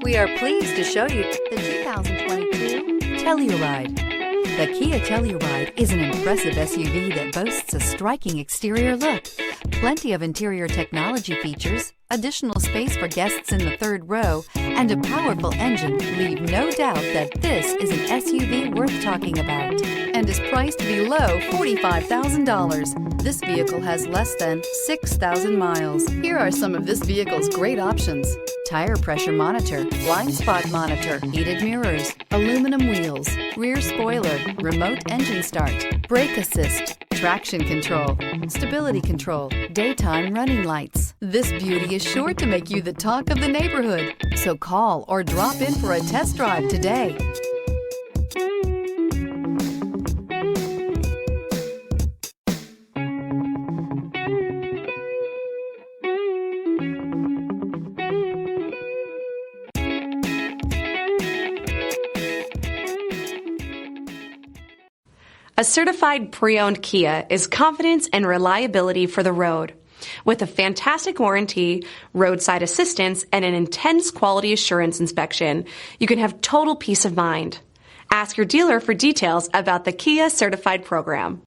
We are pleased to show you the 2022 Telluride. The Kia Telluride is an impressive SUV that boasts a striking exterior look, plenty of interior technology features, additional space for guests in the third row, and a powerful engine leave no doubt that this is an SUV worth talking about and is priced below $45,000. This vehicle has less than 6,000 miles. Here are some of this vehicle's great options: tire pressure monitor, blind spot monitor, heated mirrors, aluminum wheels, rear spoiler, remote engine start, brake assist, traction control, stability control, daytime running lights. This beauty is sure to make you the talk of the neighborhood. So call or drop in for a test drive today. A certified pre-owned Kia is confidence and reliability for the road. With a fantastic warranty, roadside assistance, and an intense quality assurance inspection, you can have total peace of mind. Ask your dealer for details about the Kia Certified program.